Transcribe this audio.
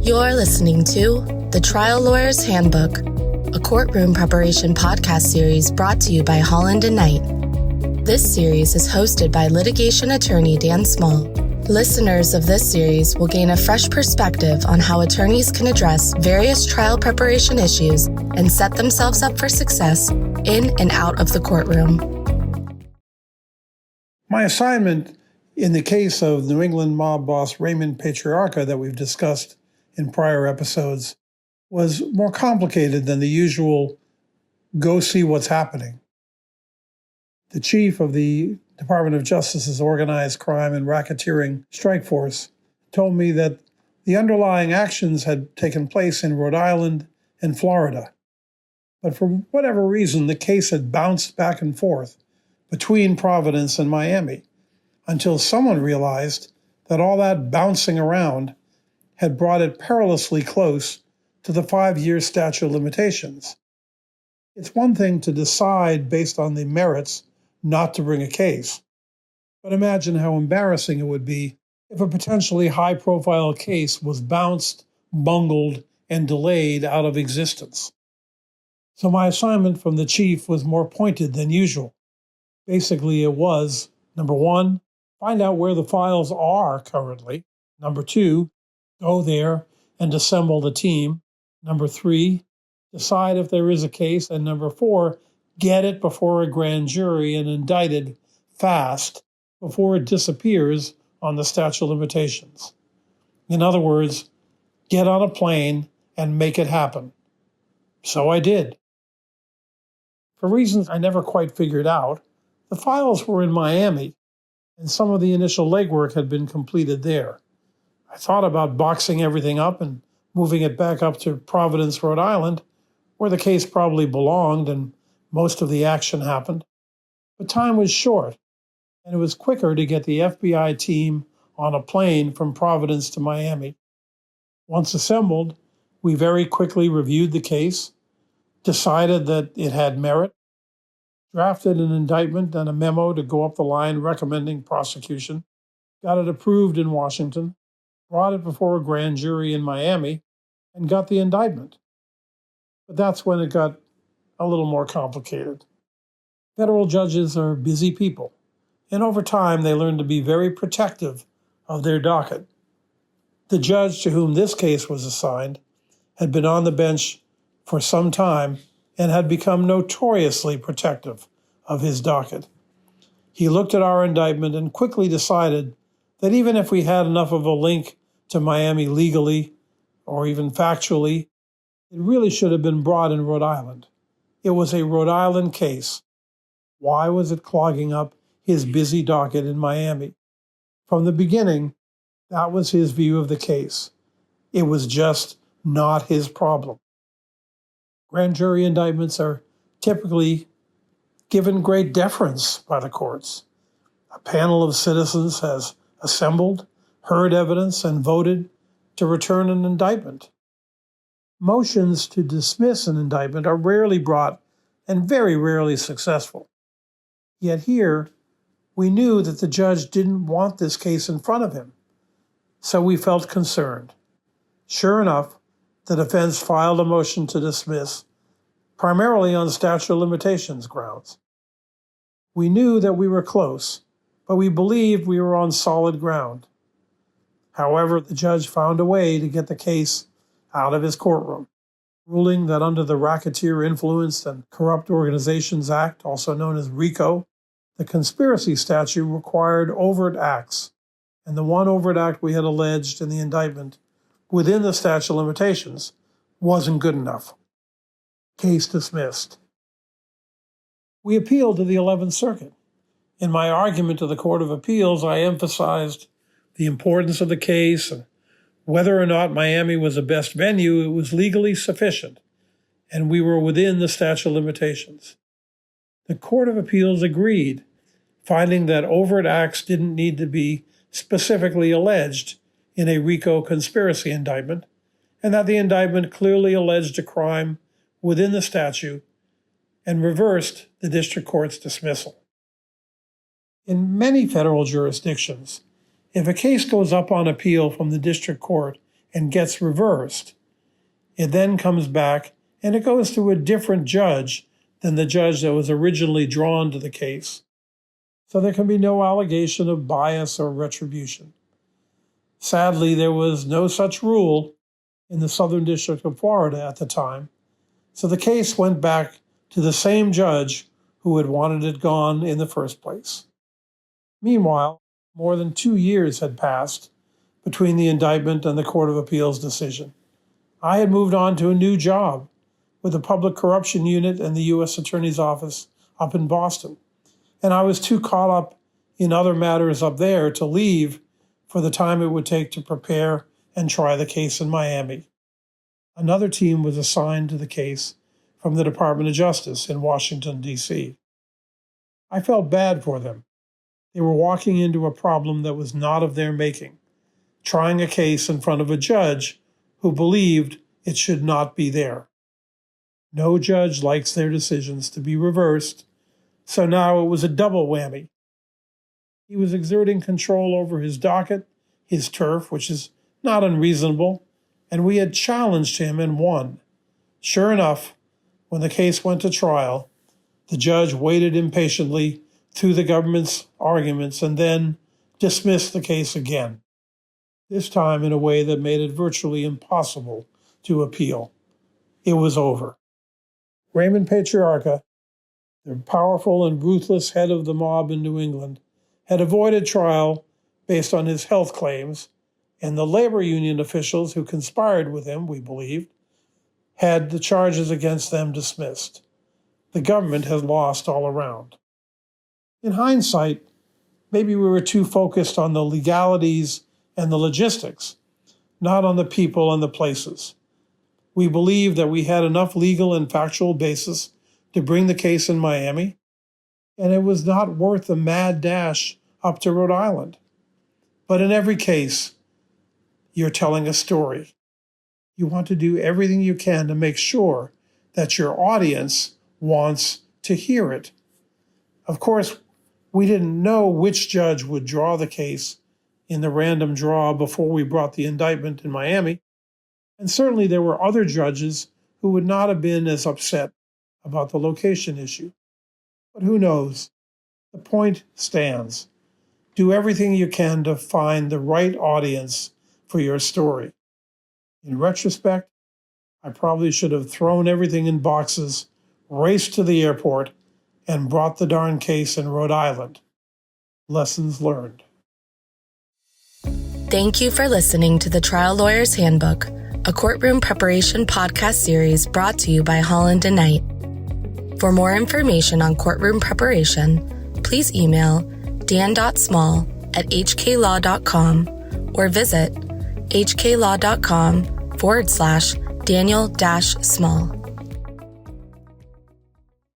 You're listening to The Trial Lawyer's Handbook, a courtroom preparation podcast series brought to you by Holland & Knight. This series is hosted by litigation attorney Dan Small. Listeners of this series will gain a fresh perspective on how attorneys can address various trial preparation issues and set themselves up for success in and out of the courtroom. My assignment in the case of New England mob boss Raymond Patriarca that we've discussed in prior episodes was more complicated than the usual go see what's happening. The chief of the Department of Justice's Organized Crime and Racketeering Strike Force told me that the underlying actions had taken place in Rhode Island and Florida. But for whatever reason, the case had bounced back and forth between Providence and Miami until someone realized that all that bouncing around had brought it perilously close to the 5-year statute of limitations. It's one thing to decide based on the merits not to bring a case, but imagine how embarrassing it would be if a potentially high-profile case was bounced, bungled, and delayed out of existence. So my assignment from the chief was more pointed than usual. Basically, it was, number one, find out where the files are currently. Number two, go there and assemble the team. Number three, decide if there is a case. And number four, get it before a grand jury and indicted fast before it disappears on the statute of limitations. In other words, get on a plane and make it happen. So I did. For reasons I never quite figured out, the files were in Miami, and some of the initial legwork had been completed there. I thought about boxing everything up and moving it back up to Providence, Rhode Island, where the case probably belonged and most of the action happened. But time was short, and it was quicker to get the FBI team on a plane from Providence to Miami. Once assembled, we very quickly reviewed the case, decided that it had merit, drafted an indictment and a memo to go up the line recommending prosecution, got it approved in Washington, brought it before a grand jury in Miami, and got the indictment. But that's when it got a little more complicated. Federal judges are busy people, and over time they learn to be very protective of their docket. The judge to whom this case was assigned had been on the bench for some time and had become notoriously protective of his docket. He looked at our indictment and quickly decided that even if we had enough of a link to Miami legally or even factually, it really should have been brought in Rhode Island. It was a Rhode Island case. Why was it clogging up his busy docket in Miami? From the beginning, that was his view of the case. It was just not his problem. Grand jury indictments are typically given great deference by the courts. A panel of citizens has assembled, heard evidence, and voted to return an indictment. Motions to dismiss an indictment are rarely brought and very rarely successful. Yet here, we knew that the judge didn't want this case in front of him, so we felt concerned. Sure enough, the defense filed a motion to dismiss, primarily on statute of limitations grounds. We knew that we were close, but we believed we were on solid ground. However, the judge found a way to get the case out of his courtroom, ruling that under the Racketeer Influenced and Corrupt Organizations Act, also known as RICO, the conspiracy statute required overt acts, and the one overt act we had alleged in the indictment within the statute of limitations wasn't good enough. Case dismissed. We appealed to the 11th Circuit. In my argument to the Court of Appeals, I emphasized the importance of the case and whether or not Miami was the best venue, it was legally sufficient, and we were within the statute of limitations. The Court of Appeals agreed, finding that overt acts didn't need to be specifically alleged in a RICO conspiracy indictment, and that the indictment clearly alleged a crime within the statute and reversed the district court's dismissal. In many federal jurisdictions, if a case goes up on appeal from the district court and gets reversed, it then comes back and it goes to a different judge than the judge that was originally drawn to the case. So there can be no allegation of bias or retribution. Sadly, there was no such rule in the Southern District of Florida at the time, so the case went back to the same judge who had wanted it gone in the first place. Meanwhile, more than 2 years had passed between the indictment and the Court of Appeals decision. I had moved on to a new job with the Public Corruption Unit and the U.S. Attorney's Office up in Boston, and I was too caught up in other matters up there to leave for the time it would take to prepare and try the case in Miami. Another team was assigned to the case from the Department of Justice in Washington, D.C. I felt bad for them. They were walking into a problem that was not of their making, trying a case in front of a judge who believed it should not be there. No judge likes their decisions to be reversed, so now it was a double whammy. He was exerting control over his docket, his turf, which is not unreasonable, and we had challenged him and won. Sure enough, when the case went to trial, the judge waited impatiently through the government's arguments and then dismissed the case again, this time in a way that made it virtually impossible to appeal. It was over. Raymond Patriarca, the powerful and ruthless head of the mob in New England, had avoided trial based on his health claims, and the labor union officials who conspired with him, we believed, had the charges against them dismissed. The government has lost all around. In hindsight, maybe we were too focused on the legalities and the logistics, not on the people and the places. We believed that we had enough legal and factual basis to bring the case in Miami, and it was not worth the mad dash up to Rhode Island. But in every case, you're telling a story. You want to do everything you can to make sure that your audience wants to hear it. Of course, we didn't know which judge would draw the case in the random draw before we brought the indictment in Miami, and certainly there were other judges who would not have been as upset about the location issue. But who knows? The point stands. Do everything you can to find the right audience for your story. In retrospect, I probably should have thrown everything in boxes, raced to the airport, and brought the darn case in Rhode Island. Lessons learned. Thank you for listening to the Trial Lawyer's Handbook, a courtroom preparation podcast series brought to you by Holland & Knight. For more information on courtroom preparation, please email dan.small@hklaw.com or visit hklaw.com/Daniel-Small.